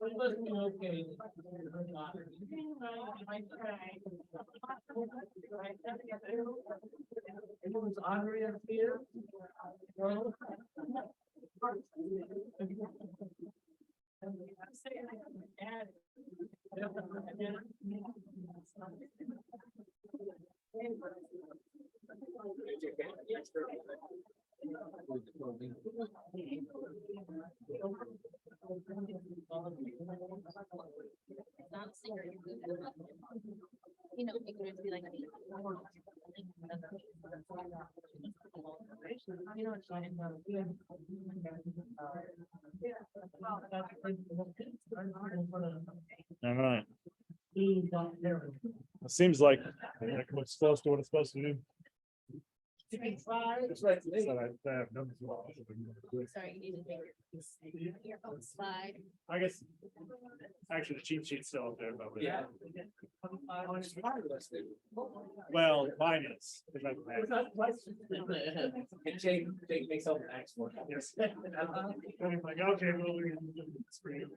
It was Andrea here. Not secret. You know, it could be like. You know, it's fine. All right. It seems like it's close to what it's supposed to do. It's right today. So I have numbers. Sorry, you need to make your own slide. I guess, actually, the cheat sheet's still up there, but. Yeah. Well, mine is. And Jake makes up an X for it. Yes. I'm like, okay, well, it's for you.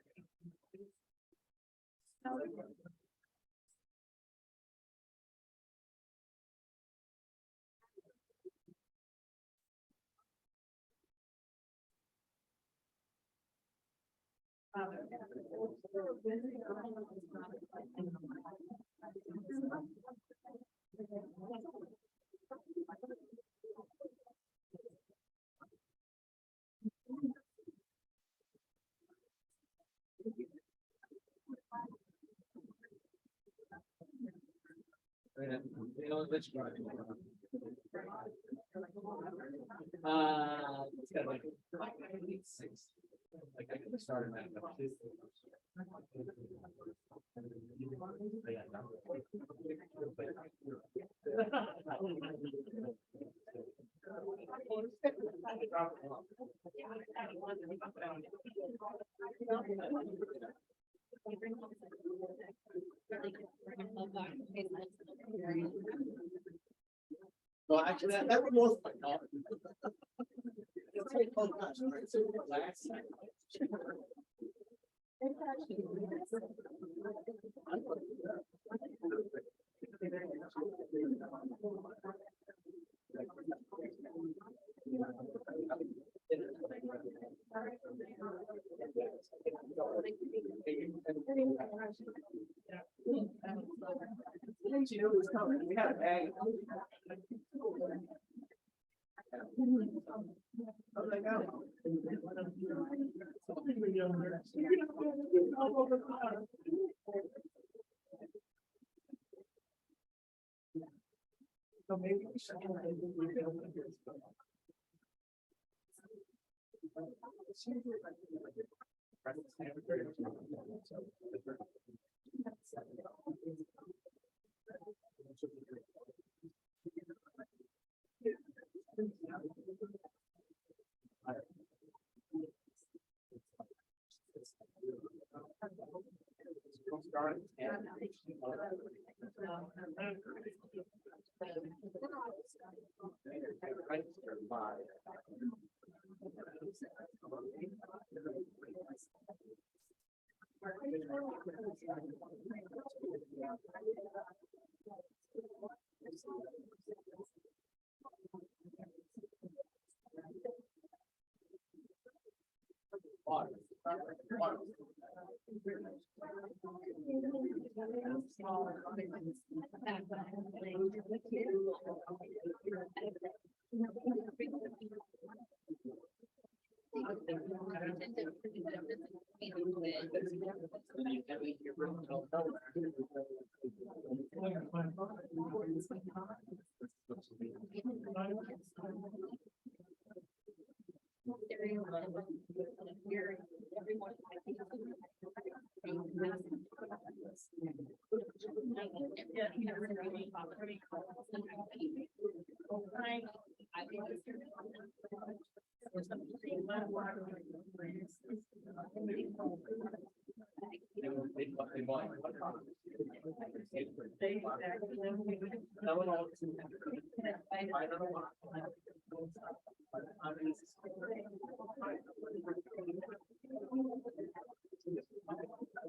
It's got like 6. Like I could have started that. Well, actually, that would most my dog. You know who's coming? We had a bag. I'm like, oh. So maybe we should.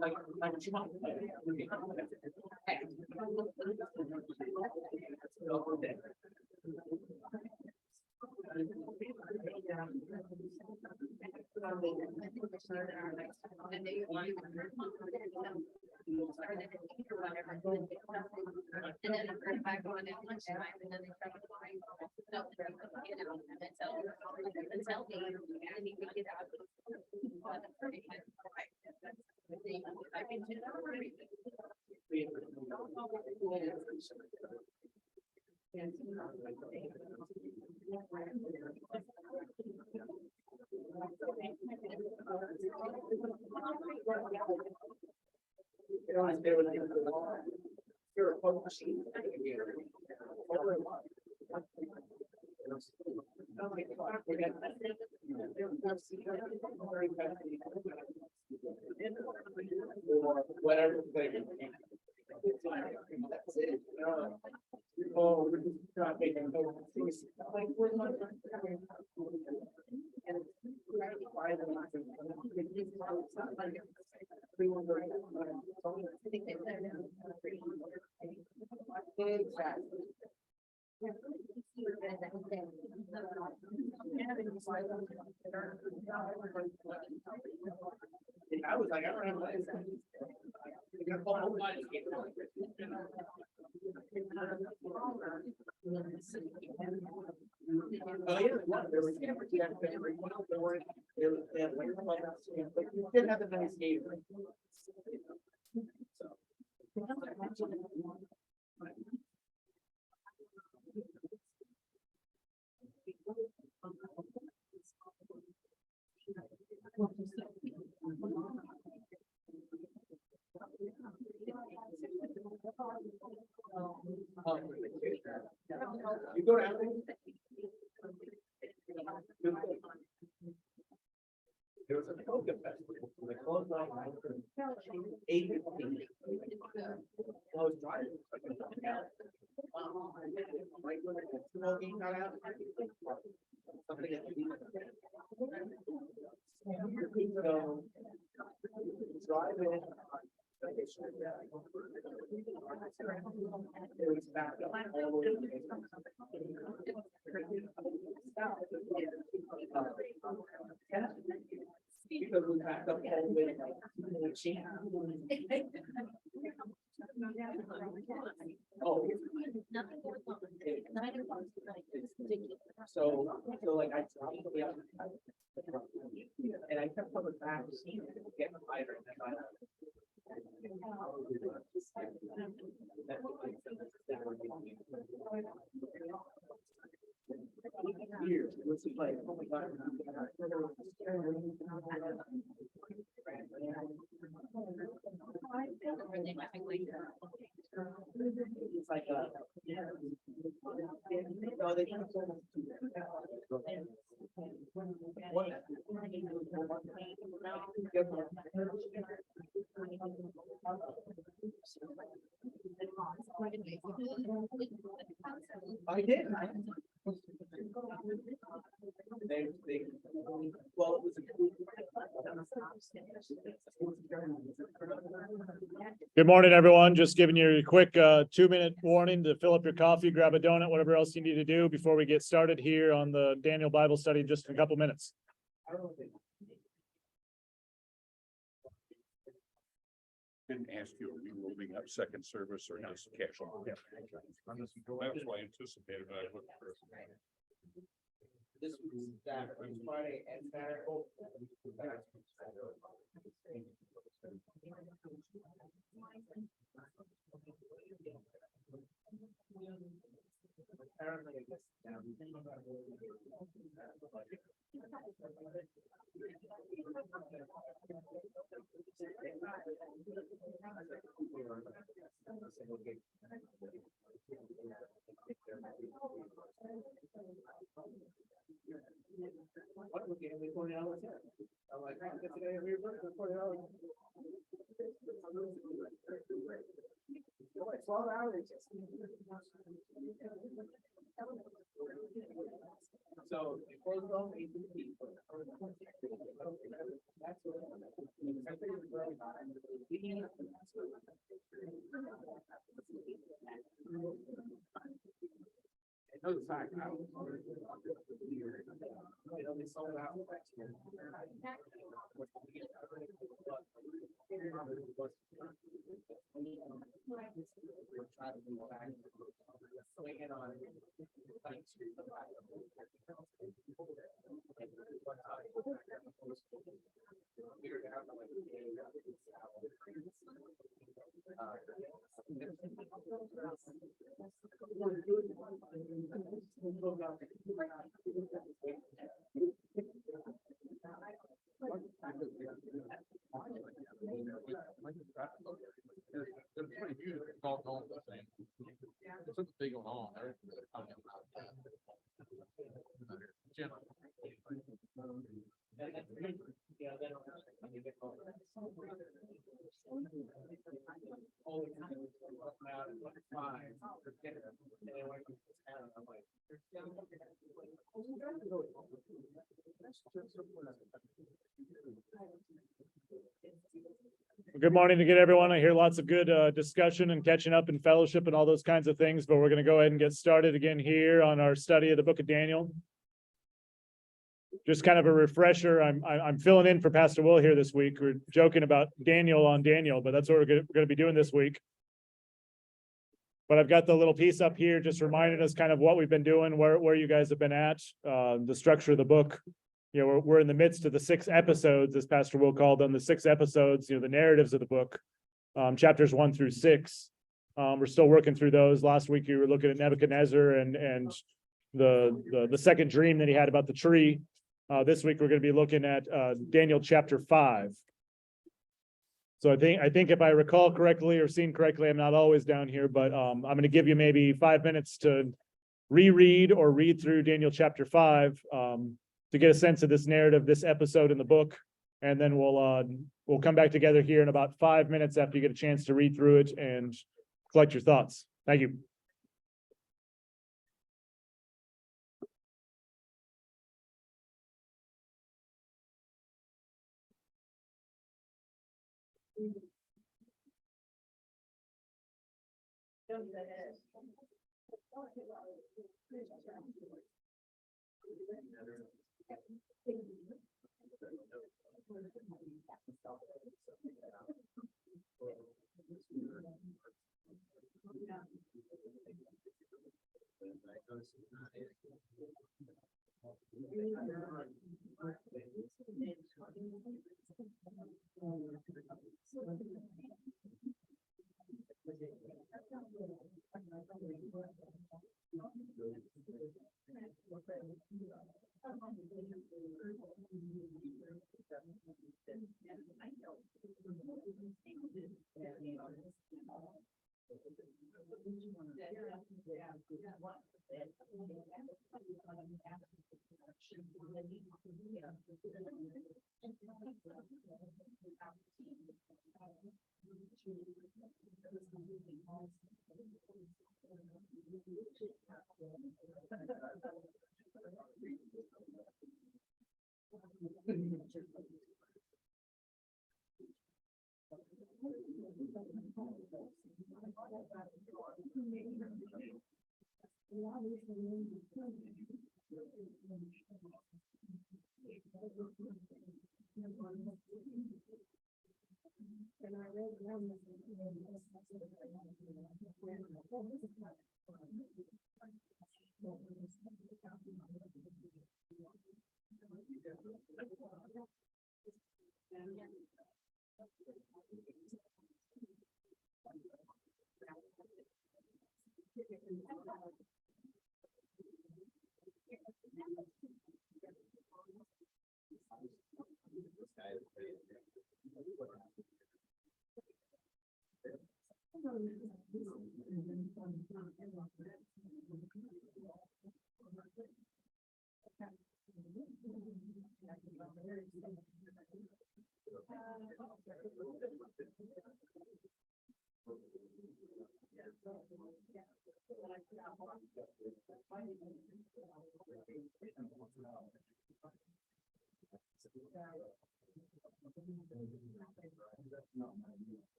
Like what you want. And then I'm back on at lunchtime and then they start flying. So, you know, until they, and you can get out. You're a phone machine. Or whatever flavor. That's it. Oh, we're just not making no things. Like, we're not. Exactly. I was like, I don't know. Oh, yeah, there was cameras, yeah, there were, they had like, but you did have a nice game. You go down. There was a polka festival. They closed down 8:15. I was driving. Right when the smoking got out. Something that so, driving. It was backed up all the way. Because we backed up all the way. Oh. So like I dropped the other. And I kept coming back, getting lighter and then years, it was like, oh my God. It's like no, they can't. I did. Well, it was Good morning, everyone. Just giving you a quick 2-minute warning to fill up your coffee, grab a donut, whatever else you need to do before we get started here on the Daniel Bible study in just a couple minutes. Didn't ask you, are we moving up second service or just casual? That's what I anticipated, but I looked for. This was that Friday and Saturday. What was getting me 40 hours? I'm like, I get today every work for 40 hours. 12 hours. So it goes on 18 feet. No, it's not. It'll be sold out. Swinging on. Something big going on. Good morning again, everyone. I hear lots of good discussion and catching up and fellowship and all those kinds of things, but we're going to go ahead and get started again here on our study of the book of Daniel. Just kind of a refresher. I'm filling in for Pastor Will here this week. We're joking about Daniel on Daniel, but that's what we're going to be doing this week. But I've got the little piece up here just reminding us kind of what we've been doing, where you guys have been at, the structure of the book. You know, we're in the midst of the 6 episodes, as Pastor Will called them, the 6 episodes, you know, the narratives of the book, chapters 1 through 6. We're still working through those. Last week, you were looking at Nebuchadnezzar and the second dream that he had about the tree. This week, we're going to be looking at Daniel chapter 5. So I think if I recall correctly or seen correctly, I'm not always down here, but I'm going to give you maybe 5 minutes to reread or read through Daniel chapter 5. To get a sense of this narrative, this episode in the book, and then we'll come back together here in about 5 minutes after you get a chance to read through it and collect your thoughts. Thank you.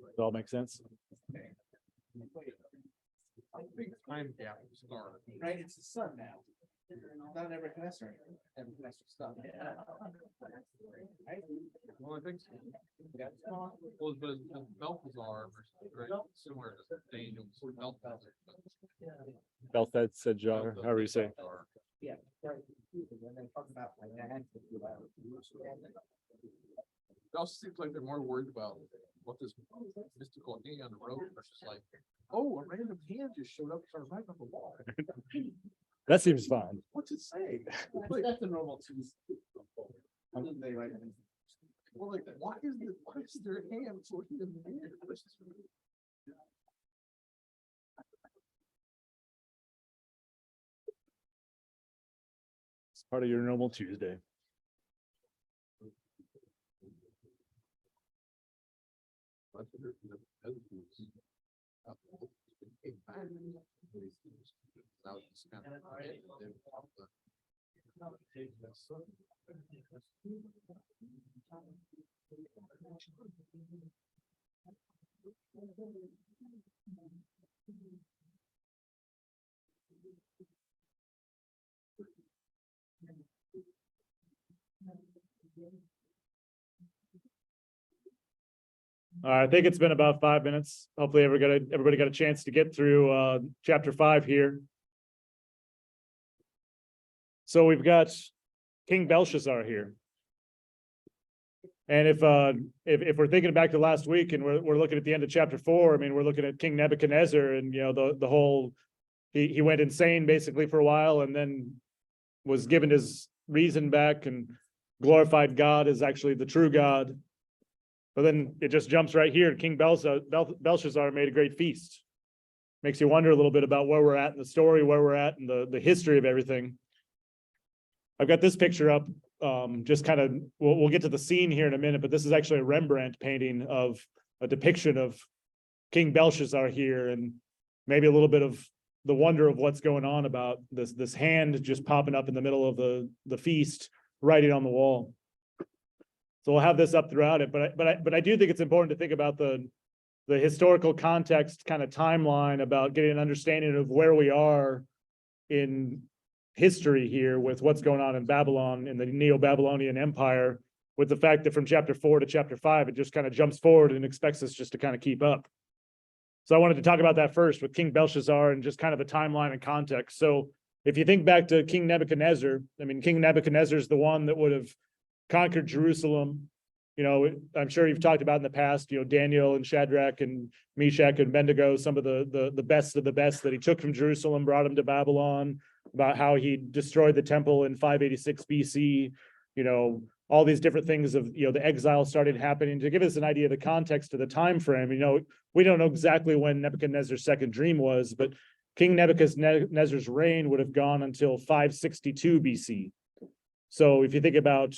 Does all make sense? Big time gap start. Right, it's the sun now. Not Nebuchadnezzar. Nebuchadnezzar stuff. Well, I think so. Well, but Belfazar versus very similar to Daniel's Belfazar. Beltheshazzar, however you say. Yeah. right. When they talk about my dad, It also seems like they're more worried about what this mystical thing on the road versus like, oh, a random hand just showed up, started writing on the wall. That seems fine. What's it say? That's a normal Tuesday. They write it in. Well, like, why is their hand working in the air? It's part of your normal Tuesday. I think it's been about 5 minutes. Hopefully everybody got a chance to get through chapter 5 here. So we've got King Belshazzar here. And if we're thinking back to last week and we're looking at the end of chapter 4, I mean, we're looking at King Nebuchadnezzar and the whole he went insane basically for a while and then was given his reason back and glorified God as actually the true God. But then it just jumps right here. King Belshazzar made a great feast. Makes you wonder a little bit about where we're at in the story, where we're at in the history of everything. I've got this picture up, just kind of, we'll get to the scene here in a minute, but this is actually a Rembrandt painting of a depiction of King Belshazzar here, and maybe a little bit of the wonder of what's going on about this hand just popping up in the middle of the feast, writing on the wall. So we'll have this up throughout it, but I do think it's important to think about the historical context kind of timeline about getting an understanding of where we are in history here with what's going on in Babylon, in the Neo-Babylonian Empire, with the fact that from chapter 4 to chapter 5, it just kind of jumps forward and expects us just to kind of keep up. So I wanted to talk about that first with King Belshazzar and just kind of a timeline and context. So if you think back to King Nebuchadnezzar, I mean, King Nebuchadnezzar is the one that would have conquered Jerusalem. I'm sure you've talked about in the past, Daniel and Shadrach and Meshach and Abednego, some of the best of the best that he took from Jerusalem, brought them to Babylon, about how he destroyed the temple in 586 BC, all these different things of, the exile started happening. To give us an idea of the context of the time frame, we don't know exactly when Nebuchadnezzar's second dream was, but King Nebuchadnezzar's reign would have gone until 562 BC. So if you think about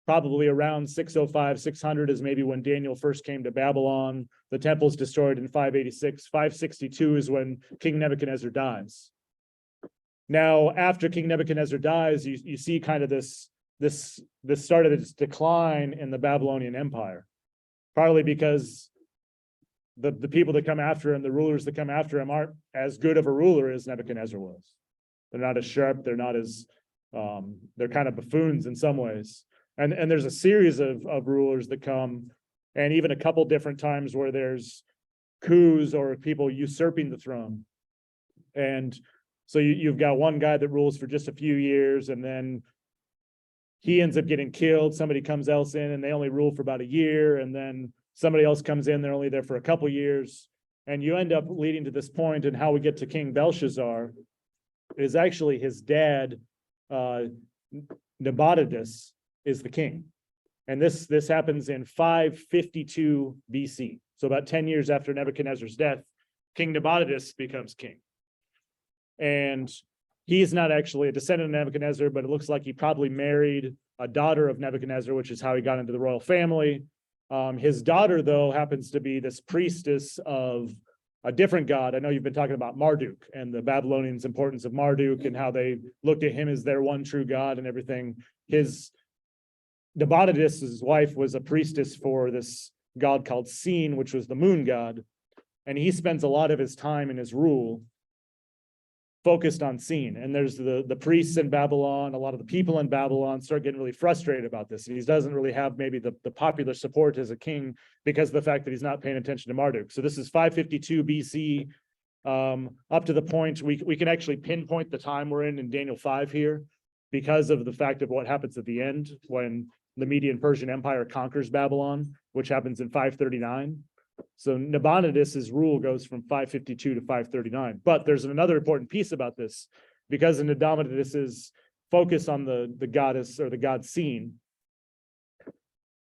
probably around 605, 600 is maybe when Daniel first came to Babylon. The temple's destroyed in 586. 562 is when King Nebuchadnezzar dies. Now, after King Nebuchadnezzar dies, you see kind of this start of this decline in the Babylonian Empire, partly because the people that come after him, the rulers that come after him, aren't as good of a ruler as Nebuchadnezzar was. They're not as sharp. They're not as they're kind of buffoons in some ways. And there's a series of rulers that come, and even a couple different times where there's coups or people usurping the throne. And so you've got one guy that rules for just a few years, and then he ends up getting killed. Somebody comes else in and they only rule for about a year, and then somebody else comes in, they're only there for a couple years. And you end up leading to this point, and how we get to King Belshazzar is actually his dad, Nabonidus, is the king. And this happens in 552 BC. So about 10 years after Nebuchadnezzar's death, King Nabonidus becomes king. And he's not actually a descendant of Nebuchadnezzar, but it looks like he probably married a daughter of Nebuchadnezzar, which is how he got into the royal family. His daughter, though, happens to be this priestess of a different god. I know you've been talking about Marduk and the Babylonians' importance of Marduk and how they looked at him as their one true God and everything. Nabonidus' wife was a priestess for this god called Sin, which was the moon god. And he spends a lot of his time in his rule focused on Sin. And there's the priests in Babylon, a lot of the people in Babylon start getting really frustrated about this. And he doesn't really have maybe the popular support as a king because of the fact that he's not paying attention to Marduk. So this is 552 BC, up to the point we can actually pinpoint the time we're in Daniel 5 here because of the fact of what happens at the end when the Median Persian Empire conquers Babylon, which happens in 539. So Nabonidus' rule goes from 552 to 539. But there's another important piece about this, because of Nabonidus' focus on the goddess or the god Sin,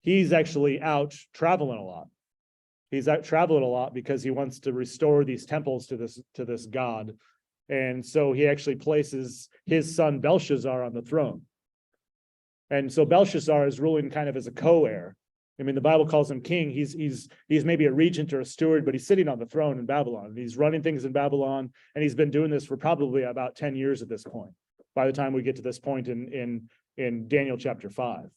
he's actually out traveling a lot. He's out traveling a lot because he wants to restore these temples to this god. And so he actually places his son Belshazzar on the throne. And so Belshazzar is ruling kind of as a co-heir. I mean, the Bible calls him king. He's maybe a regent or a steward, but he's sitting on the throne in Babylon. And he's running things in Babylon, and he's been doing this for probably about 10 years at this point, by the time we get to this point in Daniel chapter 5.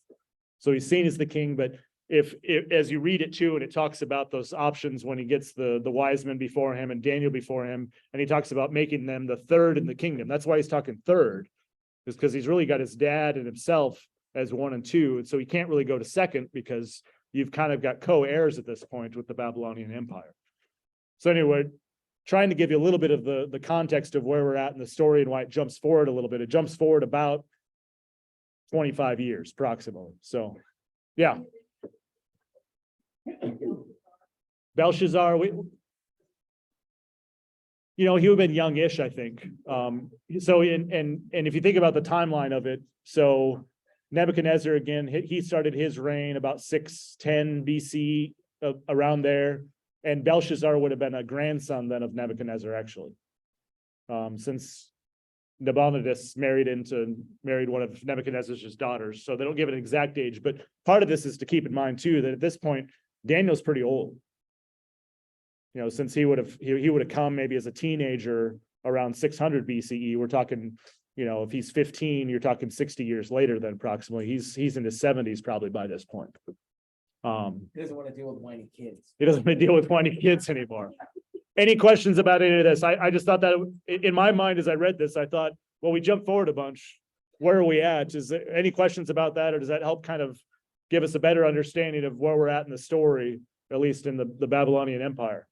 So he's seen as the king, but if as you read it too, and it talks about those options when he gets the wise men before him and Daniel before him, and he talks about making them the third in the kingdom. That's why he's talking third, is because he's really got his dad and himself as 1 and 2. And so he can't really go to second because you've kind of got co-heirs at this point with the Babylonian Empire. So anyway, trying to give you a little bit of the context of where we're at in the story and why it jumps forward a little bit. It jumps forward about 25 years approximately. So yeah. Belshazzar, he would have been youngish, I think. So if you think about the timeline of it, so Nebuchadnezzar, again, he started his reign about 610 BC, around there. And Belshazzar would have been a grandson then of Nebuchadnezzar, actually. Since Nabonidus married one of Nebuchadnezzar's daughters. So they don't give an exact age, but part of this is to keep in mind too, that at this point, Daniel's pretty old. Since he would have come maybe as a teenager around 600 BCE, we're talking, if he's 15, you're talking 60 years later then approximately. He's in his 70s probably by this point. He doesn't want to deal with whiny kids. He doesn't want to deal with whiny kids anymore. Any questions about any of this? I just thought that in my mind, as I read this, I thought, well, we jumped forward a bunch. Where are we at? Is there any questions about that? Or does that help kind of give us a better understanding of where we're at in the story, at least in the Babylonian Empire?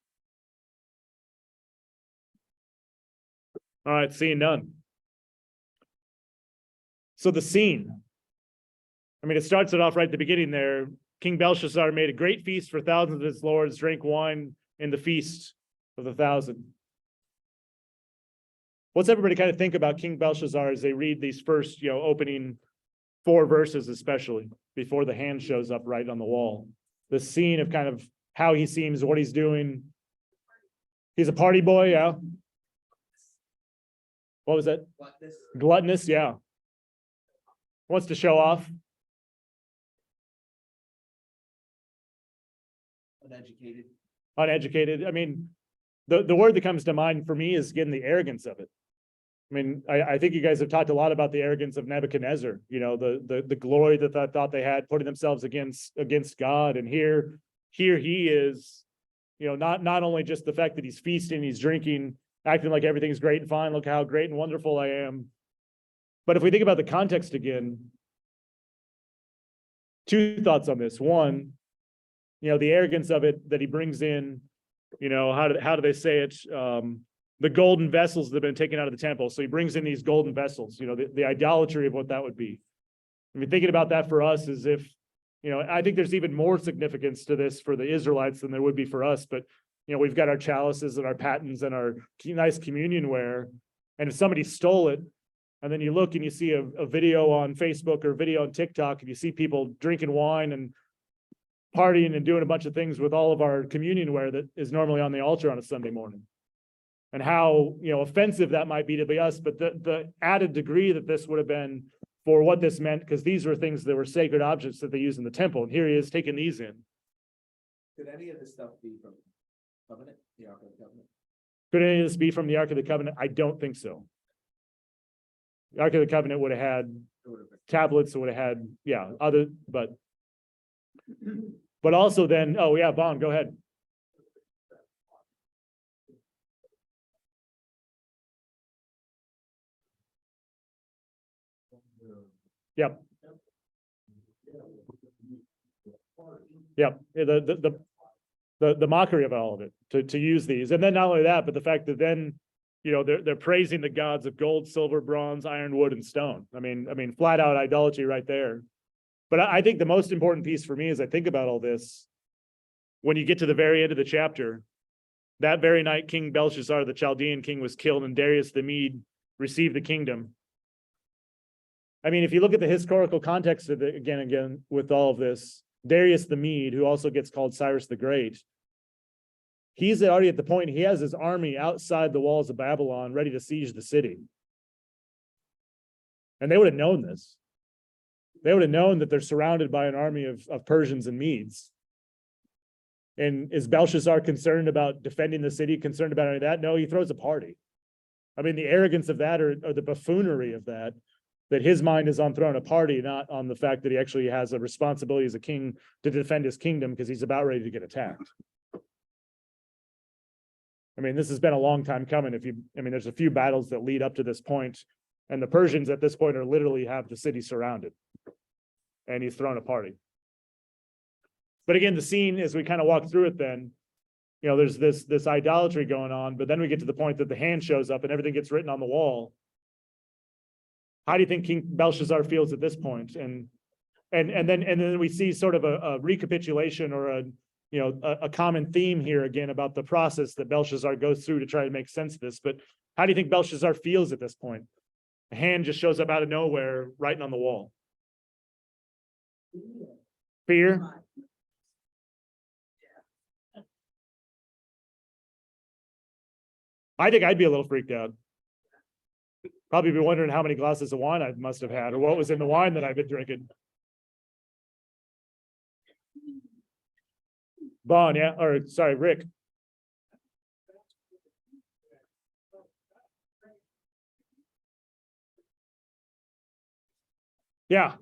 All right, seeing none. So the scene. It starts it off right at the beginning there. King Belshazzar made a great feast for thousands of his lords, drank wine in the feast of the 1,000. What's everybody kind of think about King Belshazzar as they read these first, opening 4 verses, especially before the hand shows up right on the wall? The scene of kind of how he seems, what he's doing. He's a party boy, yeah. What was that? Gluttonous, yeah. Wants to show off. Uneducated. The word that comes to mind for me is again the arrogance of it. I think you guys have talked a lot about the arrogance of Nebuchadnezzar, the glory that they thought they had, putting themselves against God. And here he is, not only just the fact that he's feasting, he's drinking, acting like everything's great and fine. Look how great and wonderful I am. But if we think about the context again, 2 thoughts on this. One, the arrogance of it that he brings in, how do they say it? The golden vessels that have been taken out of the temple. So he brings in these golden vessels, the idolatry of what that would be. Thinking about that for us is if, I think there's even more significance to this for the Israelites than there would be for us. But, we've got our chalices and our patens and our nice communion ware. And if somebody stole it, and then you look and you see a video on Facebook or a video on TikTok, and you see people drinking wine and partying and doing a bunch of things with all of our communion ware that is normally on the altar on a Sunday morning. And how, offensive that might be to us, but the added degree that this would have been for what this meant, because these were things that were sacred objects that they used in the temple. And here he is taking these in. Could any of this stuff be from Covenant, the Ark of the Covenant. Could any of this be from the Ark of the Covenant? I don't think so. The Ark of the Covenant would have had It would have been- tablets, it would have had, yeah, but also then, oh yeah, Vaughn, go ahead. Yep. Yep, the mockery of all of it, to use these, and then not only that, but the fact that then, you know, they're praising the gods of gold, silver, bronze, iron, wood, and stone. I mean, flat out idolatry right there. But I think the most important piece for me as I think about all this, when you get to the very end of the chapter, that very night, King Belshazzar, the Chaldean king, was killed, and Darius the Mede received the kingdom. I mean, if you look at the historical context of it again, with all of this, Darius the Mede, who also gets called Cyrus the Great, he's already at the point, he has his army outside the walls of Babylon, ready to siege the city. And they would have known this. They would have known that they're surrounded by an army of Persians and Medes. And is Belshazzar concerned about defending the city, concerned about any of that? No, he throws a party. I mean, the arrogance of that, or the buffoonery of that his mind is on throwing a party, not on the fact that he actually has a responsibility as a king to defend his kingdom because he's about ready to get attacked. I mean, this has been a long time coming. There's a few battles that lead up to this point, and the Persians at this point are literally have the city surrounded, and he's throwing a party. But again, the scene, as we kind of walk through it, then, you know, there's this idolatry going on, but then we get to the point that the hand shows up and everything gets written on the wall. How do you think King Belshazzar feels at this point? And then we see sort of a recapitulation or a common theme here again about the process that Belshazzar goes through to try to make sense of this. But how do you think Belshazzar feels at this point? A hand just shows up out of nowhere, writing on the wall. Fear. I think I'd be a little freaked out. Probably be wondering how many glasses of wine I must have had, or what was in the wine that I've been drinking. Vaughn, yeah, or sorry, Rick. Yeah.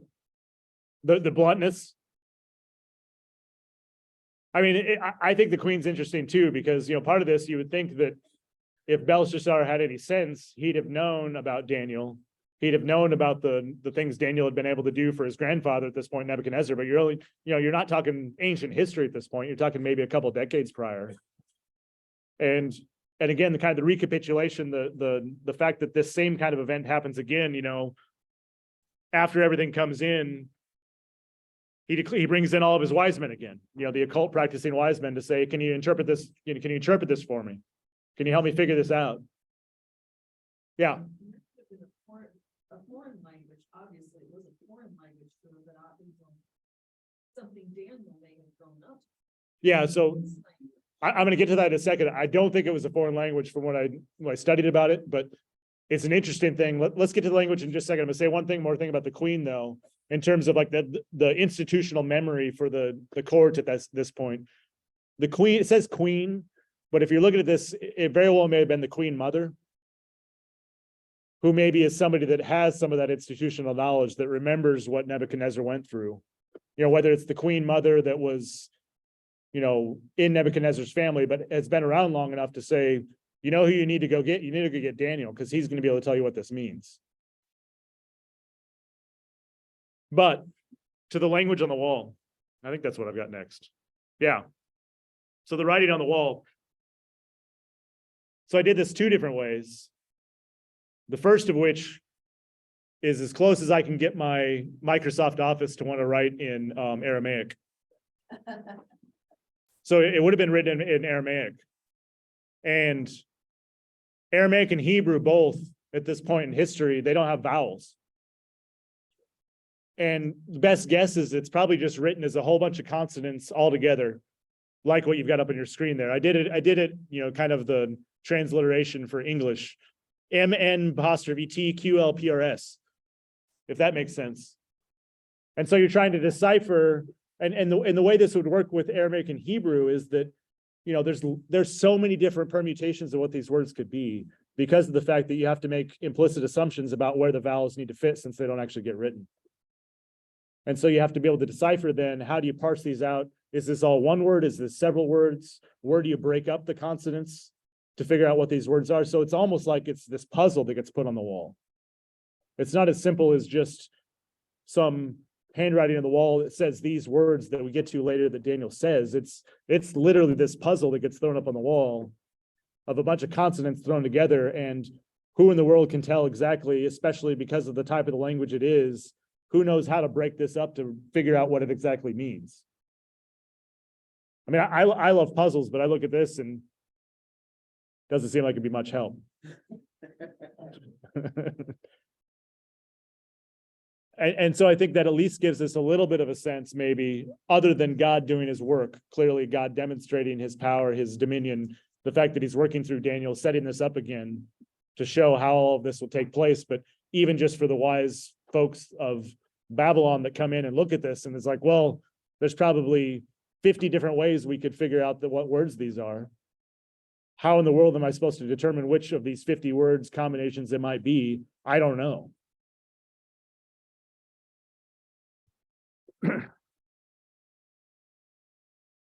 The bluntness. I mean, I think the Queen's interesting too, because, you know, part of this, you would think that if Belshazzar had any sense, he'd have known about Daniel. He'd have known about the things Daniel had been able to do for his grandfather at this point, Nebuchadnezzar. But you're not talking ancient history at this point. You're talking maybe a couple decades prior. And again, the kind of the recapitulation, the fact that this same kind of event happens again, you know, after everything comes in, he brings in all of his wise men again, you know, the occult practicing wise men to say, can you interpret this? Can you interpret this for me? Can you help me figure this out? Yeah. A foreign language, obviously, it was a foreign language to them, but obviously something Daniel may have grown up. Yeah, so I'm going to get to that in a second. I don't think it was a foreign language from when I studied about it, but it's an interesting thing. Let's get to the language in just a second. I'm going to say one more thing about the Queen, though, in terms of like the institutional memory for the court at this point. The Queen, it says Queen, but if you're looking at this, it very well may have been the Queen Mother, who maybe is somebody that has some of that institutional knowledge that remembers what Nebuchadnezzar went through. You know, whether it's the Queen Mother that was, you know, in Nebuchadnezzar's family, but has been around long enough to say, you know who you need to go get? You need to go get Daniel, because he's going to be able to tell you what this means. But to the language on the wall, I think that's what I've got next. Yeah. So the writing on the wall. So I did this two different ways. The first of which is as close as I can get my Microsoft Office to want to write in Aramaic. So it would have been written in Aramaic. And Aramaic and Hebrew both, at this point in history, they don't have vowels. And the best guess is it's probably just written as a whole bunch of consonants all together, like what you've got up on your screen there. I did it, you know, kind of the transliteration for English. MN''TQLPRS, if that makes sense. And so you're trying to decipher, and the way this would work with Aramaic and Hebrew is that there's so many different permutations of what these words could be because of the fact that you have to make implicit assumptions about where the vowels need to fit since they don't actually get written. And so you have to be able to decipher then, how do you parse these out? Is this all one word? Is this several words? Where do you break up the consonants to figure out what these words are? So it's almost like it's this puzzle that gets put on the wall. It's not as simple as just some handwriting on the wall that says these words that we get to later that Daniel says. It's literally this puzzle that gets thrown up on the wall of a bunch of consonants thrown together, and who in the world can tell exactly, especially because of the type of the language it is, who knows how to break this up to figure out what it exactly means. I mean, I love puzzles, but I look at this and doesn't seem like it'd be much help. And so I think that at least gives us a little bit of a sense, maybe, other than God doing his work, clearly God demonstrating his power, his dominion, the fact that he's working through Daniel, setting this up again to show how all of this will take place. But even just for the wise folks of Babylon that come in and look at this, and it's like, well, there's probably 50 different ways we could figure out what words these are. How in the world am I supposed to determine which of these 50 words combinations it might be? I don't know.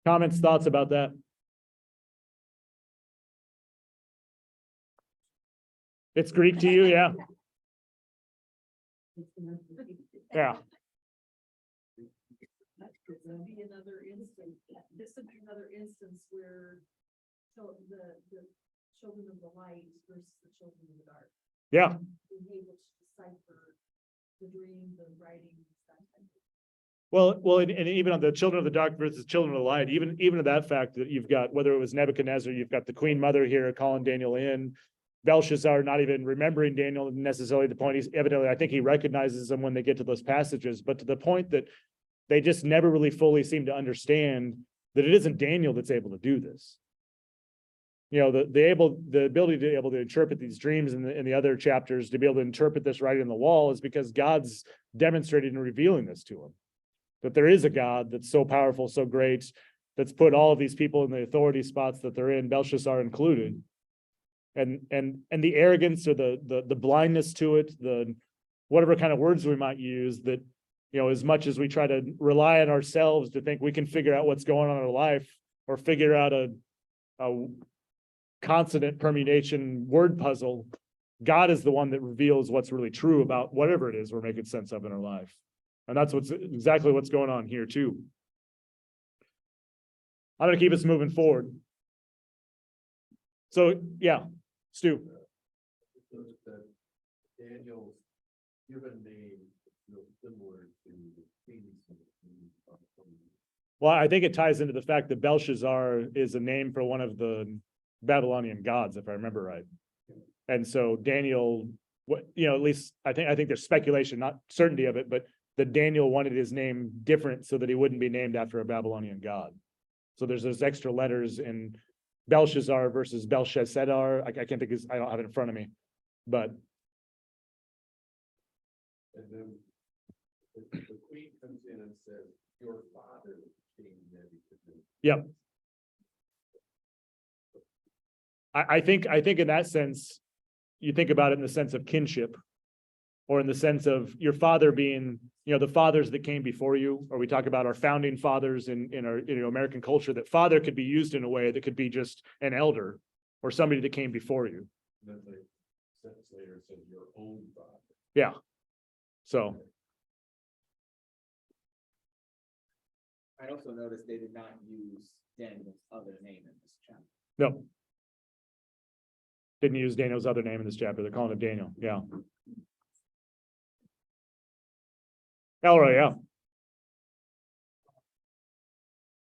Comments, thoughts about that? It's Greek to you, yeah. Yeah. This would be another instance, where the children of the light versus the children of the dark. Yeah. Being able to decipher the dream, the writing, that type of. Well, and even on the children of the dark versus children of the light, even to that fact that you've got, whether it was Nebuchadnezzar, you've got the Queen Mother here calling Daniel in, Belshazzar not even remembering Daniel necessarily. The point, he's evidently, I think he recognizes them when they get to those passages, but to the point that they just never really fully seem to understand that it isn't Daniel that's able to do this. You know, the ability to be able to interpret these dreams in the other chapters, to be able to interpret this writing on the wall, is because God's demonstrated and revealing this to him. That there is a God that's so powerful, so great, that's put all of these people in the authority spots that they're in, Belshazzar included. And the arrogance or the blindness to it, the whatever kind of words we might use, that, you know, as much as we try to rely on ourselves to think we can figure out what's going on in our life, or figure out a consonant permutation word puzzle, God is the one that reveals what's really true about whatever it is we're making sense of in our life. And that's exactly what's going on here too. I'm going to keep us moving forward. So yeah, Stu. Daniel's given name is similar to Well, I think it ties into the fact that Belshazzar is a name for one of the Babylonian gods, if I remember right. And so Daniel, at least I think there's speculation, not certainty of it, but that Daniel wanted his name different so that he wouldn't be named after a Babylonian god. So there's those extra letters in Belshazzar versus Belshazzar. I can't think I don't have it in front of me, but. And then the queen comes in and says, your father, King Nebuchadnezzar. Yep. I think in that sense, you think about it in the sense of kinship, or in the sense of your father being, the fathers that came before you, or we talk about our founding fathers in our American culture, that father could be used in a way that could be just an elder or somebody that came before you. And then the sentence later says your own father. Yeah. So. I also noticed they did not use Daniel's other name in this chapter. No. Didn't use Daniel's other name in this chapter. They're calling him Daniel. Yeah. Elroy, yeah.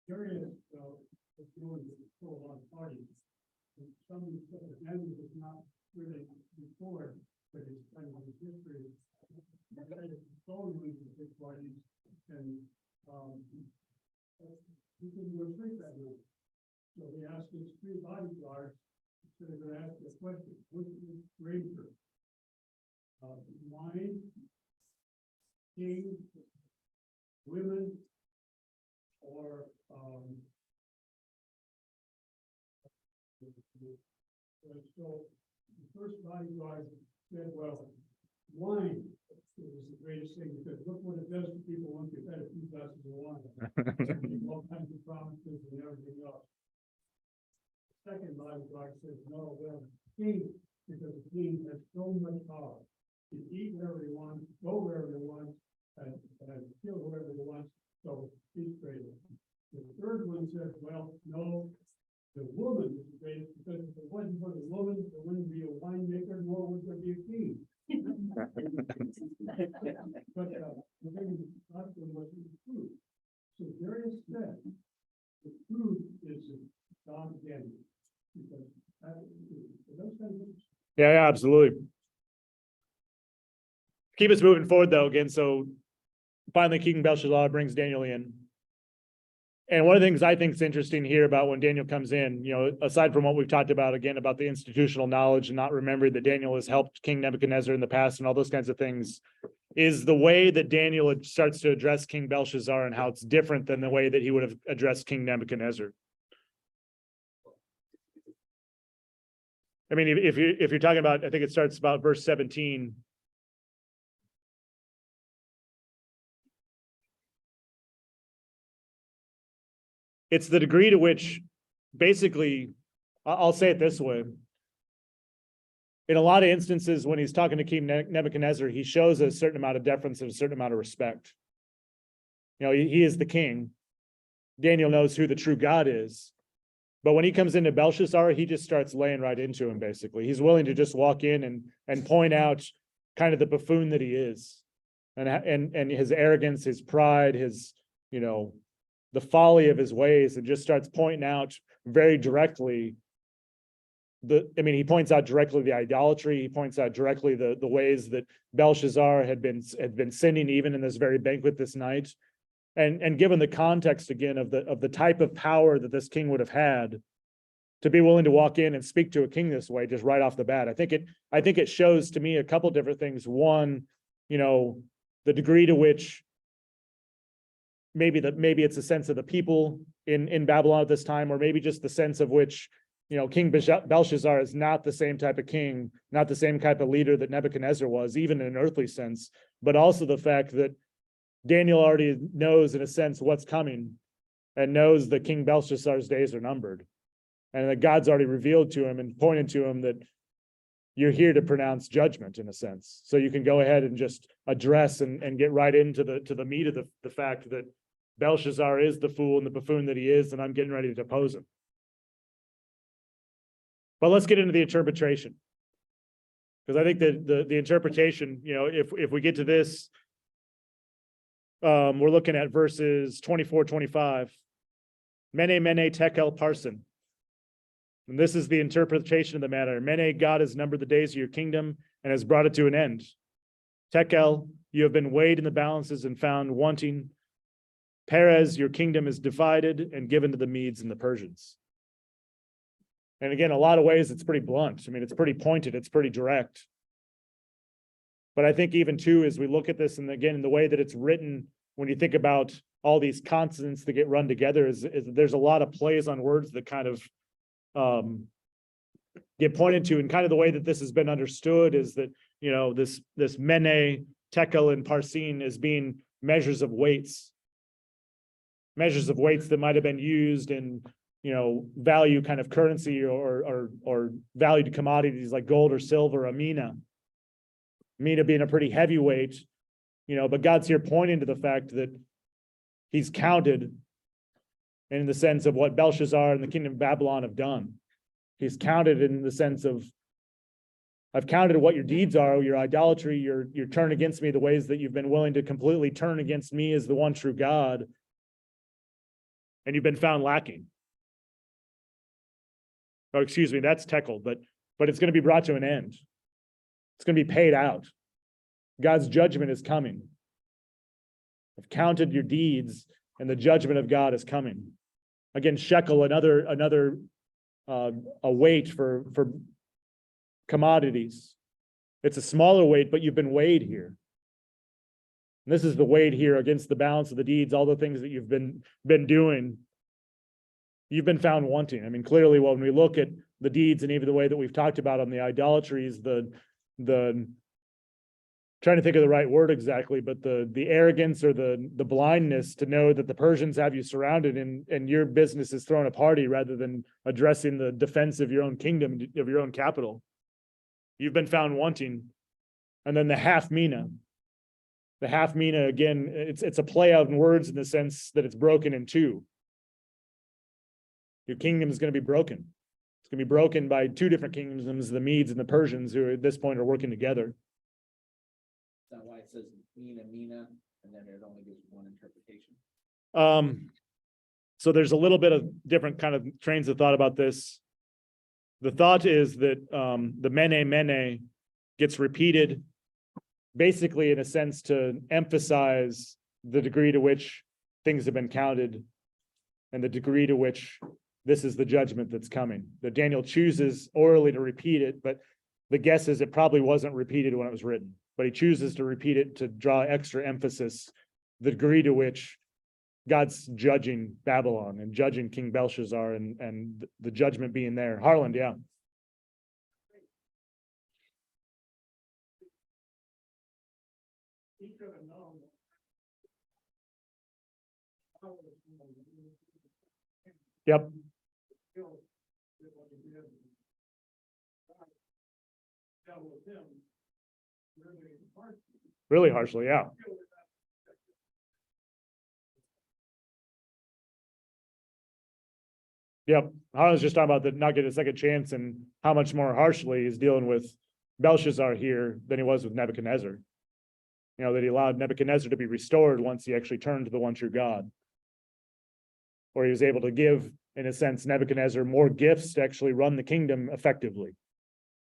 Curious, if you want to pull a lot of parties, some of the Daniel is not really before, but it's kind of his history. Solely the big parties, and he couldn't go sleep that night. So he asked his 3 bodyguards, so they're going to ask the question, which is greater? Wine, king, women, or So the first bodyguard said, well, wine is the greatest thing, because look what it does to people once you've had a few glasses of wine. All kinds of promises and everything else. Second bodyguard says, no, well, king, because the king has so much power. He can eat wherever he wants, go wherever he wants, and kill whoever he wants, so he's great. The third one says, well, no, the woman is the greatest, because if it wasn't for the woman, there wouldn't be a winemaker, nor would there be a king. But, the thing is, not the was the truth. So Darius said, the truth is God again. Because those kinds of Yeah, absolutely. Keep us moving forward though, again, so finally King Belshazzar brings Daniel in. And one of the things I think is interesting here about when Daniel comes in, you know, aside from what we've talked about again, about the institutional knowledge and not remembering that Daniel has helped King Nebuchadnezzar in the past and all those kinds of things, is the way that Daniel starts to address King Belshazzar and how it's different than the way that he would have addressed King Nebuchadnezzar. I mean, if you're talking about, I think it starts about verse 17. It's the degree to which, basically, I'll say it this way. In a lot of instances, when he's talking to King Nebuchadnezzar, he shows a certain amount of deference and a certain amount of respect. You know, he is the king. Daniel knows who the true God is. But when he comes into Belshazzar, he just starts laying right into him, basically. He's willing to just walk in and point out kind of the buffoon that he is. And his arrogance, his pride, his, you know, the folly of his ways, and just starts pointing out very directly he points out directly the idolatry. He points out directly the ways that Belshazzar had been sinning even in this very banquet this night. And given the context again of the type of power that this king would have had, to be willing to walk in and speak to a king this way, just right off the bat, I think it shows to me a couple different things. One, you know, the degree to which maybe it's a sense of the people in Babylon at this time, or maybe just the sense of which, you know, King Belshazzar is not the same type of king, not the same type of leader that Nebuchadnezzar was, even in an earthly sense, but also the fact that Daniel already knows in a sense what's coming and knows that King Belshazzar's days are numbered, and that God's already revealed to him and pointed to him that you're here to pronounce judgment in a sense. So you can go ahead and just address and get right into the meat of the fact that Belshazzar is the fool and the buffoon that he is, and I'm getting ready to depose him. But let's get into the interpretation. Because I think that the interpretation, you know, if we get to this, we're looking at verses 24, 25. Mene, mene, tekel, parsin. And this is the interpretation of the matter. Mene, God has numbered the days of your kingdom and has brought it to an end. Tekel, you have been weighed in the balances and found wanting. Perez, your kingdom is divided and given to the Medes and the Persians. And again, a lot of ways, it's pretty blunt. I mean, it's pretty pointed. It's pretty direct. But I think even too, as we look at this, and again, in the way that it's written, when you think about all these consonants that get run together, is there's a lot of plays on words that kind of get pointed to, and kind of the way that this has been understood is that, you know, this mene, tekel, and parsin as being measures of weights that might have been used in, you know, value kind of currency or valued commodities like gold or silver, a mina being a pretty heavyweight, you know, but God's here pointing to the fact that he's counted in the sense of what Belshazzar and the kingdom of Babylon have done. He's counted in the sense of, I've counted what your deeds are, your idolatry, your turn against me, the ways that you've been willing to completely turn against me as the one true God, and you've been found lacking. Oh, excuse me, that's tekel, but it's going to be brought to an end. It's going to be paid out. God's judgment is coming. I've counted your deeds, and the judgment of God is coming. Again, shekel, another a weight for commodities. It's a smaller weight, but you've been weighed here. And this is the weight here against the balance of the deeds, all the things that you've been doing. You've been found wanting. I mean, clearly, when we look at the deeds and even the way that we've talked about on the idolatries, the trying to think of the right word exactly, but the arrogance or the blindness to know that the Persians have you surrounded and your business is throwing a party rather than addressing the defense of your own kingdom, of your own capital. You've been found wanting. And then the half mina. The half mina, again, it's a play out in words in the sense that it's broken in two. Your kingdom is going to be broken. It's going to be broken by two different kingdoms, the Medes and the Persians, who at this point are working together. That's why it says Mina, and then it only gives one interpretation. So there's a little bit of different kind of trains of thought about this. The thought is that the mene gets repeated basically in a sense to emphasize the degree to which things have been counted and the degree to which this is the judgment that's coming. That Daniel chooses orally to repeat it, but the guess is it probably wasn't repeated when it was written, but he chooses to repeat it to draw extra emphasis, the degree to which God's judging Babylon and judging King Belshazzar and the judgment being there. Harland, yeah. He could have known. Yep. Dealt with him really harshly. Really harshly, yeah. Yep. Harland's just talking about the not getting a second chance and how much more harshly he's dealing with Belshazzar here than he was with Nebuchadnezzar. You know, that he allowed Nebuchadnezzar to be restored once he actually turned to the one true God. Or he was able to give, in a sense, Nebuchadnezzar more gifts to actually run the kingdom effectively.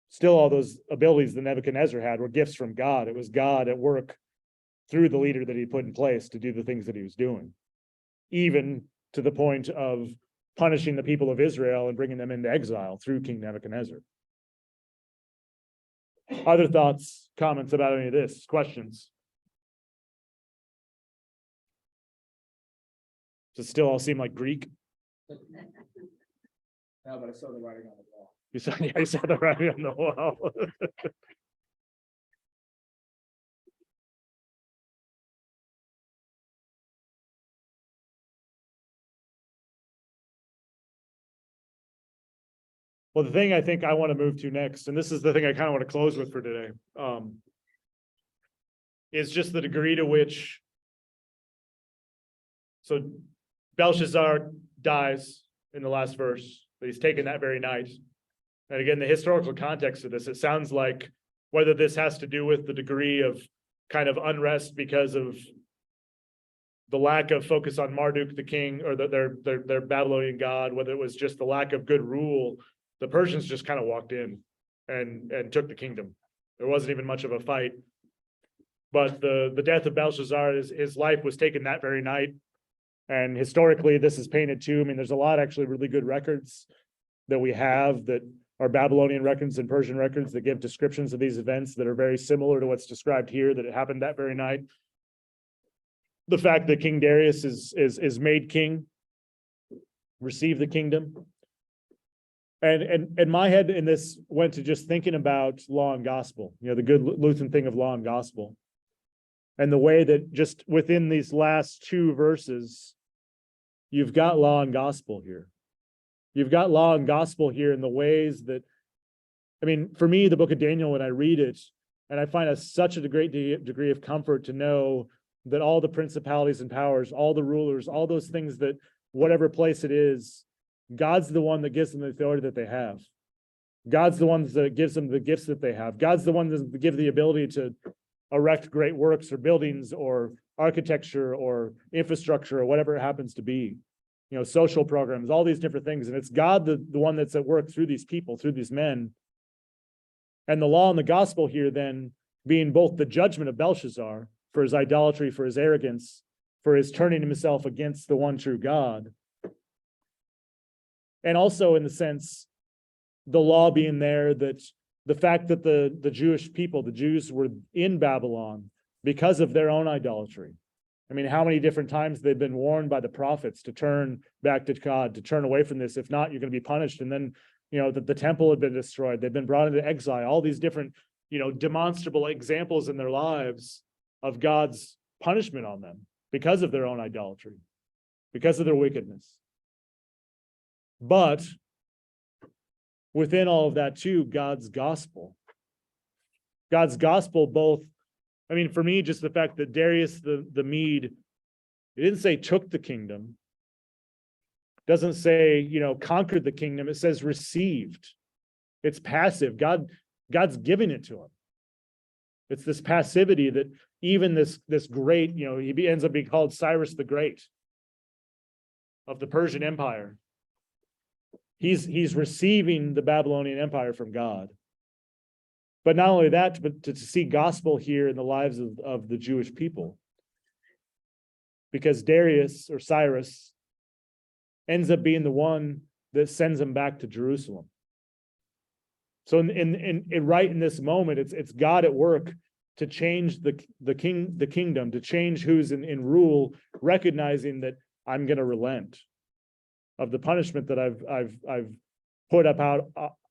Still, all those abilities that Nebuchadnezzar had were gifts from God. It was God at work through the leader that he put in place to do the things that he was doing. Even to the point of punishing the people of Israel and bringing them into exile through King Nebuchadnezzar. Other thoughts, comments about any of this? Questions? Does it still all seem like Greek? No, but I saw the writing on the wall. You saw, yeah, you saw the writing on the wall. Well, the thing I think I want to move to next, and this is the thing I kind of want to close with for today, is just the degree to which. So Belshazzar dies in the last verse, but he's taken that very night. And again, the historical context of this, it sounds like whether this has to do with the degree of kind of unrest because of the lack of focus on Marduk the king or their Babylonian god, whether it was just the lack of good rule, the Persians just kind of walked in and took the kingdom. There wasn't even much of a fight. But the death of Belshazzar, his life was taken that very night. And historically, this is painted too. I mean, there's a lot actually really good records that we have that are Babylonian records and Persian records that give descriptions of these events that are very similar to what's described here, that it happened that very night. The fact that King Darius is made king, received the kingdom. And my head in this went to just thinking about law and gospel, you know, the good Lutheran thing of law and gospel. And the way that just within these last two verses, you've got law and gospel here. You've got law and gospel here in the ways that, I mean, for me, the book of Daniel, when I read it, and I find such a great degree of comfort to know that all the principalities and powers, all the rulers, all those things that whatever place it is, God's the one that gives them the authority that they have. God's the one that gives them the gifts that they have. God's the one that gives the ability to erect great works or buildings or architecture or infrastructure or whatever it happens to be. You know, social programs, all these different things. And it's God, the one that's at work through these people, through these men. And the law and the gospel here then being both the judgment of Belshazzar for his idolatry, for his arrogance, for his turning himself against the one true God. And also in the sense, the law being there, that the fact that the Jewish people, the Jews were in Babylon because of their own idolatry. I mean, how many different times they've been warned by the prophets to turn back to God, to turn away from this. If not, you're going to be punished. And then that the temple had been destroyed. They'd been brought into exile, all these different, demonstrable examples in their lives of God's punishment on them because of their own idolatry, because of their wickedness. But within all of that too, God's gospel both, for me, just the fact that Darius the Mede, it didn't say took the kingdom, doesn't say, conquered the kingdom. It says received. It's passive. God's giving it to him. It's this passivity that even this great, he ends up being called Cyrus the Great of the Persian Empire. He's receiving the Babylonian Empire from God. But not only that, but to see gospel here in the lives of the Jewish people. Because Darius or Cyrus ends up being the one that sends him back to Jerusalem. So right in this moment, it's God at work to change the kingdom, to change who's in rule, recognizing that I'm going to relent of the punishment that I've put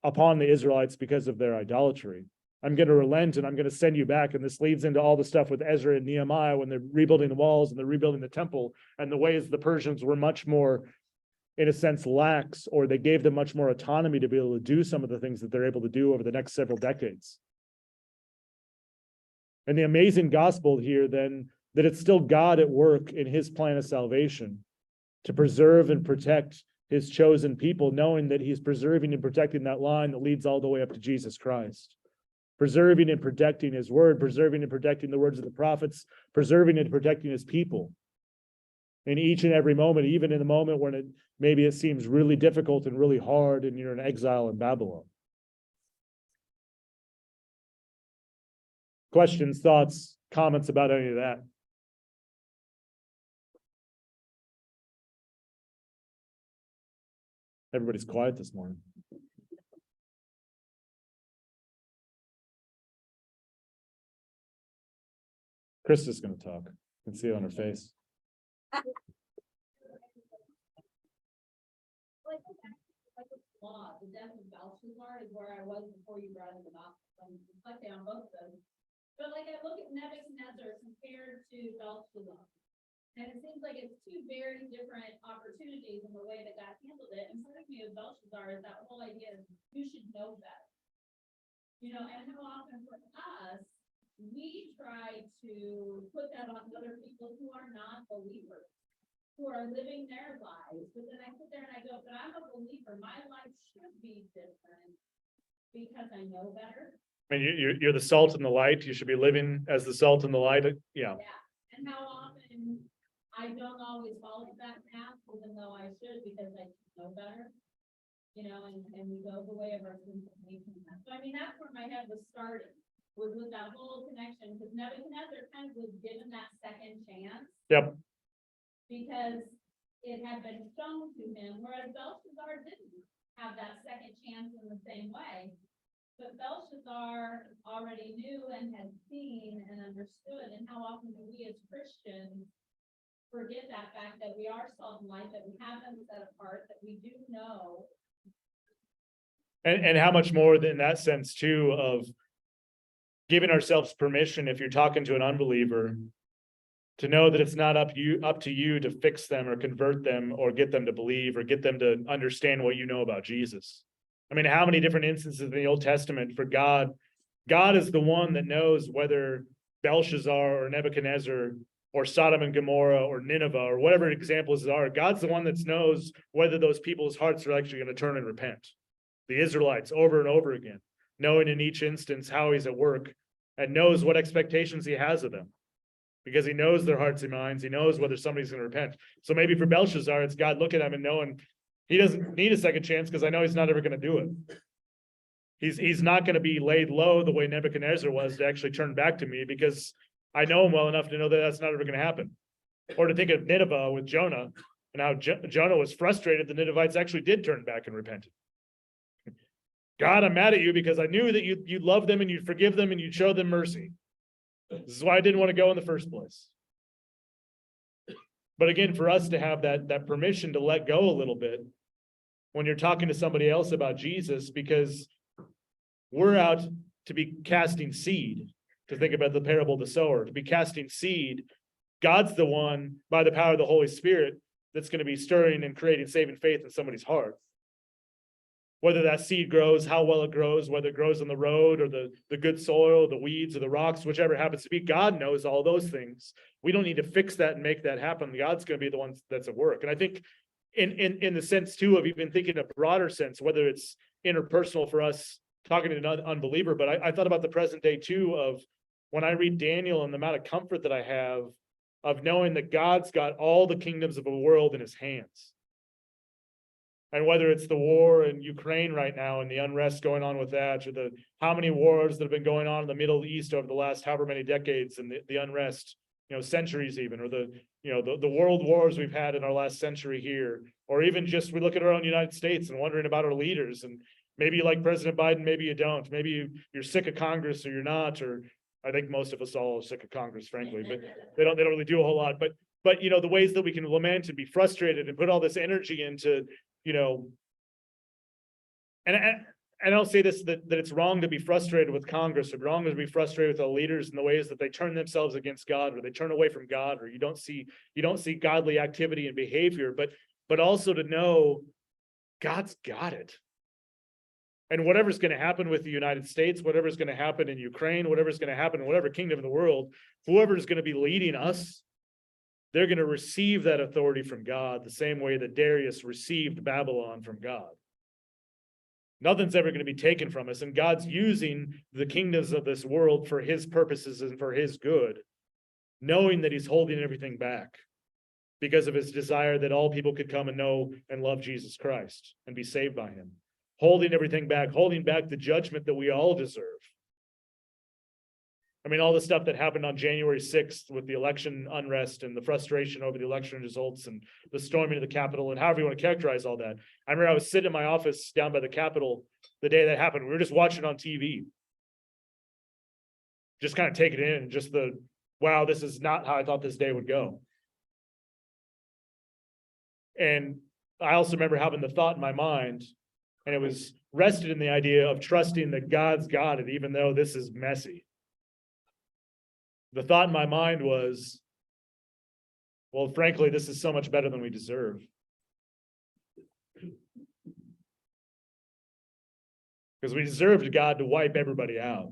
upon the Israelites because of their idolatry. I'm going to relent and I'm going to send you back. And this leads into all the stuff with Ezra and Nehemiah when they're rebuilding the walls and they're rebuilding the temple, and the ways the Persians were much more, in a sense, lax, or they gave them much more autonomy to be able to do some of the things that they're able to do over the next several decades. And the amazing gospel here then, that it's still God at work in his plan of salvation to preserve and protect his chosen people, knowing that he's preserving and protecting that line that leads all the way up to Jesus Christ. Preserving and protecting his word, preserving and protecting the words of the prophets, preserving and protecting his people. In each and every moment, even in the moment when maybe it seems really difficult and really hard and you're in exile in Babylon. Questions, thoughts, comments about any of that? Everybody's quiet this morning. Krista's going to talk. You can see it on her face. The death of Belshazzar is where I was before you brought in the gospel. I'm reflecting on both of those. But I look at Nebuchadnezzar compared to Belshazzar. And it seems like it's two very different opportunities in the way that God handled it. And part of me with Belshazzar is that whole idea of you should know better. And how often for us, we try to put that on other people who are not believers, who are living their lives. But then I sit there and I go, but I'm a believer. My life should be different because I know better. You're the salt and the light. You should be living as the salt and the light. Yeah. And how often I don't always follow that path, even though I should, because I know better. And we go the way of our sins and nature. So that's where my head was starting. Was with that whole connection, because Nebuchadnezzar kind of was given that second chance. Yep. Because it had been shown to him, whereas Belshazzar didn't have that second chance in the same way. But Belshazzar already knew and had seen and understood. And how often do we as Christians forget that fact that we are salt and light, that we have been set apart, that we do know. And how much more in that sense too of giving ourselves permission, if you're talking to an unbeliever, to know that it's not up to you to fix them or convert them or get them to believe or get them to understand what you know about Jesus. How many different instances in the Old Testament for God is the one that knows whether Belshazzar or Nebuchadnezzar or Sodom and Gomorrah or Nineveh or whatever examples are. God's the one that knows whether those people's hearts are actually going to turn and repent. The Israelites over and over again, knowing in each instance how he's at work and knows what expectations he has of them because he knows their hearts and minds. He knows whether somebody's going to repent. So maybe for Belshazzar, it's God looking at him and knowing he doesn't need a second chance because I know he's not ever going to do it. He's not going to be laid low the way Nebuchadnezzar was to actually turn back to me because I know him well enough to know that that's not ever going to happen. Or to think of Nineveh with Jonah and how Jonah was frustrated. The Ninevites actually did turn back and repented. God, I'm mad at you because I knew that you'd love them and you'd forgive them and you'd show them mercy. This is why I didn't want to go in the first place. But again, for us to have that permission to let go a little bit when you're talking to somebody else about Jesus, because we're out to be casting seed, to think about the parable of the sower, to be casting seed. God's the one, by the power of the Holy Spirit, that's going to be stirring and creating saving faith in somebody's heart. Whether that seed grows, how well it grows, whether it grows on the road or the good soil, the weeds or the rocks, whichever happens to be, God knows all those things. We don't need to fix that and make that happen. God's going to be the one that's at work. And I think in the sense too of even thinking a broader sense, whether it's interpersonal for us talking to an unbeliever, but I thought about the present day too of when I read Daniel and the amount of comfort that I have of knowing that God's got all the kingdoms of the world in his hands. And whether it's the war in Ukraine right now and the unrest going on with that, or the how many wars that have been going on in the Middle East over the last however many decades, and the unrest, centuries even, or the world wars we've had in our last century here, or even just we look at our own United States and wondering about our leaders, and maybe you like President Biden, maybe you don't, maybe you're sick of Congress or you're not, or I think most of us all are sick of Congress, frankly, but they don't really do a whole lot. But the ways that we can lament and be frustrated and put all this energy into, and I don't say this that it's wrong to be frustrated with Congress, or wrong to be frustrated with the leaders in the ways that they turn themselves against God, or they turn away from God, or you don't see godly activity and behavior, but also to know God's got it. And whatever's going to happen with the United States, whatever's going to happen in Ukraine, whatever's going to happen in whatever kingdom in the world, whoever's going to be leading us, they're going to receive that authority from God the same way that Darius received Babylon from God. Nothing's ever going to be taken from us, and God's using the kingdoms of this world for his purposes and for his good, knowing that he's holding everything back because of his desire that all people could come and know and love Jesus Christ and be saved by him. Holding everything back, holding back the judgment that we all deserve. I mean, all the stuff that happened on January 6th with the election unrest and the frustration over the election results and the storming of the Capitol and however you want to characterize all that. I remember I was sitting in my office down by the Capitol the day that happened. We were just watching on TV. Just kind of taking it in and just wow, this is not how I thought this day would go. And I also remember having the thought in my mind, and it was rested in the idea of trusting that God's got it, even though this is messy. The thought in my mind was, well, frankly, this is so much better than we deserve. Because we deserved God to wipe everybody out.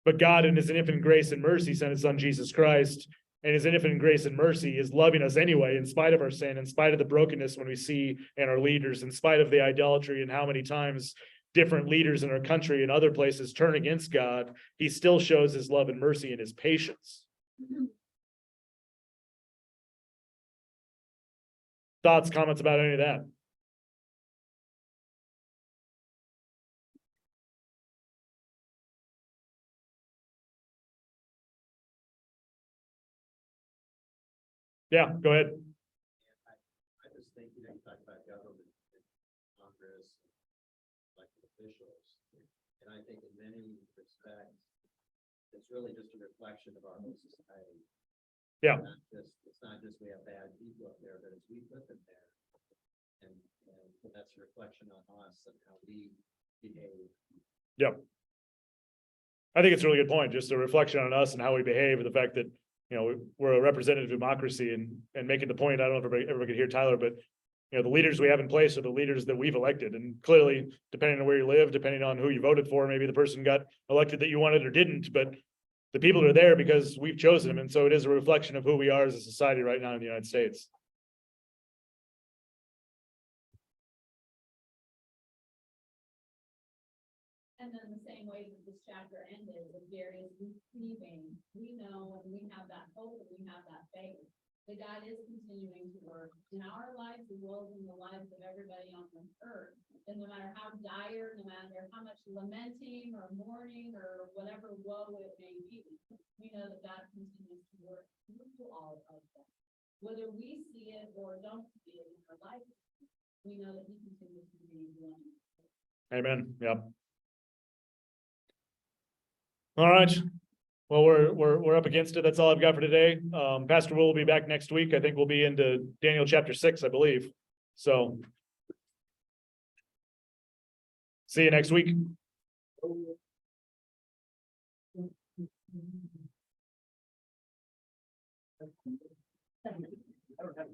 But God, in his infinite grace and mercy, sent his son Jesus Christ, and his infinite grace and mercy is loving us anyway, in spite of our sin, in spite of the brokenness when we see in our leaders, in spite of the idolatry and how many times different leaders in our country and other places turn against God, he still shows his love and mercy and his patience. Thoughts, comments about any of that? Yeah, go ahead. I just think, you talk about government, Congress, elected officials, and I think in many respects, it's really just a reflection of our whole society. Yeah. It's not just we have bad people up there, but it's we put them there. And that's a reflection on us and how we behave. Yep. I think it's a really good point, just a reflection on us and how we behave, and the fact that we're a representative democracy, and making the point, I don't know if everybody could hear Tyler, but the leaders we have in place are the leaders that we've elected. And clearly, depending on where you live, depending on who you voted for, maybe the person got elected that you wanted or didn't, but the people are there because we've chosen them. And so it is a reflection of who we are as a society right now in the United States. And then the same way that this chapter ended with Darius receiving, we know and we have that hope and we have that faith that God is continuing to work in our lives as well as in the lives of everybody on this earth. And no matter how dire, no matter how much lamenting or mourning or whatever woe it may be, we know that God continues to work through all of that. Whether we see it or don't see it in our life, we know that he continues to be doing it. Amen. Yep. All right. Well, we're up against it. That's all I've got for today. Pastor Will be back next week. I think we'll be into Daniel chapter 6, I believe. So. See you next week. I don't have.